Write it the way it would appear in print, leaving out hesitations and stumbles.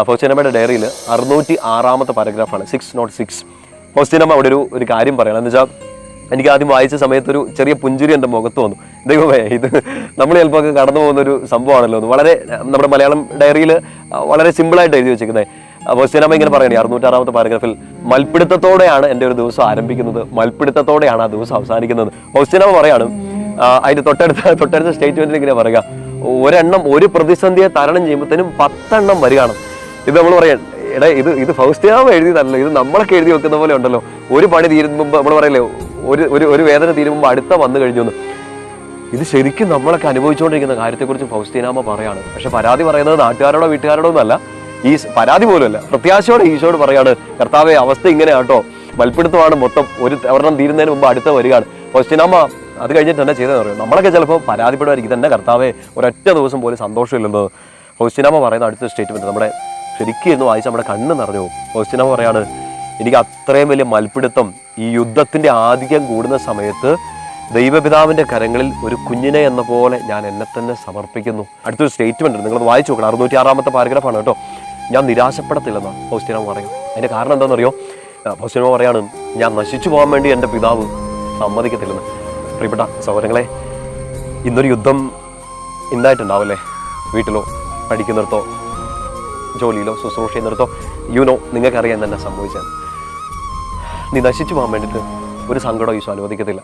ഫൗസ്റ്റീനമ്മയുടെ ഡയറിയിൽ 606 പാരഗ്രാഫാണ്, 606. ഫൗസ്റ്റീനമ്മ അവിടെ ഒരു കാര്യം പറയണം. എന്ന് വെച്ചാൽ എനിക്ക് ആദ്യം വായിച്ച സമയത്ത് ഒരു ചെറിയ പുഞ്ചിരി എൻ്റെ മുഖത്ത് വന്നു. ദൈവമേ, ഇത് നമ്മൾ ചിലപ്പോൾ കടന്നു പോകുന്നൊരു സംഭവമാണല്ലോ എന്ന്. വളരെ നമ്മുടെ മലയാളം ഡയറിയിൽ വളരെ സിമ്പിളായിട്ട് എഴുതി വെച്ചിരിക്കുന്നത്. ഫൗസ്റ്റീനമ്മ ഇങ്ങനെ പറയണേ 606 പാരഗ്രാഫിൽ, മൽപ്പിടുത്തത്തോടെയാണ് എൻ്റെ ഒരു ദിവസം ആരംഭിക്കുന്നത്, മൽപ്പിടുത്തത്തോടെയാണ് ആ ദിവസം അവസാനിക്കുന്നത്. ഫൗസ്റ്റീനമ്മ പറയാണ് അതിൻ്റെ തൊട്ടടുത്ത സ്റ്റേറ്റ്മെന്റിൽ ഇങ്ങനെ പറയുക, ഒരു പ്രതിസന്ധിയെ തരണം ചെയ്യുമ്പോഴത്തേനും 10 എണ്ണം വരികയാണ്. ഇത് നമ്മൾ പറയാം, എടാ ഇത് ഫൗസ്റ്റീനമ്മ എഴുതിയതല്ലോ, ഇത് നമ്മളൊക്കെ എഴുതി വെക്കുന്ന പോലെ ഉണ്ടല്ലോ. ഒരു പണി തീരുമ്പോൾ നമ്മൾ പറയല്ലേ, ഒരു വേദന തീരുമ്പോൾ അടുത്ത വന്നു കഴിഞ്ഞു എന്ന്. ഇത് ശരിക്കും നമ്മളൊക്കെ അനുഭവിച്ചുകൊണ്ടിരിക്കുന്ന കാര്യത്തെക്കുറിച്ച് ഫൗസ്റ്റീനമ്മ പറയാണ്. പക്ഷെ പരാതി പറയുന്നത് നാട്ടുകാരോടോ വീട്ടുകാരോടോ ഒന്നല്ല, ഈ പരാതി പോലുമല്ല, പ്രത്യാശയോടെ ഈശോയോട് പറയാണ്, കർത്താവെ അവസ്ഥ ഇങ്ങനെ ആട്ടോ, മൽപ്പിടുത്തമാണ് മൊത്തം, ഒരെണ്ണം തീരുന്നതിന് മുമ്പ് അടുത്ത വരികയാണ്. ഫൗസ്റ്റീനമ്മ അത് കഴിഞ്ഞിട്ട് തന്നെ ചെയ്തതെന്ന് പറയും. നമ്മളൊക്കെ ചിലപ്പോൾ പരാതിപ്പെടുമായിരിക്കും, തന്നെ കർത്താവെ ഒരൊറ്റ ദിവസം പോലും സന്തോഷമില്ലെന്ന്. ഫൗസ്റ്റീനമ്മ പറയുന്ന അടുത്ത സ്റ്റേറ്റ്മെന്റ് നമ്മുടെ ശരിക്കും എന്ന് വായിച്ച് നമ്മുടെ കണ്ണ് നിറഞ്ഞു പോകും. ഫൗസ്റ്റീനമ്മ പറയാണ്, എനിക്ക് അത്രയും വലിയ മൽപ്പിടുത്തം, ഈ യുദ്ധത്തിന്റെ ആധിക്യം കൂടുന്ന സമയത്ത് ദൈവപിതാവിന്റെ കരങ്ങളിൽ ഒരു കുഞ്ഞിനെ എന്ന പോലെ ഞാൻ എന്നെ തന്നെ സമർപ്പിക്കുന്നു. അടുത്തൊരു സ്റ്റേറ്റ്മെന്റ് ഉണ്ട്, നിങ്ങളത് വായിച്ചു നോക്കണം. 606 പാരഗ്രാഫാണ് കേട്ടോ. ഞാൻ നിരാശപ്പെടത്തില്ലെന്നാണ് ഫൗസ്റ്റീനമ്മ പറയും. അതിന്റെ കാരണം എന്താണെന്നറിയോ? ഫൗസ്റ്റീനമ്മ പറയാണ്, ഞാൻ നശിച്ചു പോകാൻ വേണ്ടി എൻ്റെ പിതാവ് സമ്മതിക്കത്തില്ലെന്ന്. പ്രിയപ്പെട്ട സഹോദരങ്ങളെ, ഇന്നൊരു യുദ്ധം ഇന്നായിട്ടുണ്ടാവല്ലേ, വീട്ടിലോ പഠിക്കുന്നിടത്തോ ജോലിയിലോ ശുശ്രൂഷ ചെയ്യുന്നിടത്തോ, നിങ്ങൾക്കറിയാൻ തന്നെ സംഭവിച്ചാൽ നീ നശിച്ചു പോകാൻ വേണ്ടിയിട്ട് ഒരു സങ്കടം ഈശോ അനുവദിക്കത്തില്ല.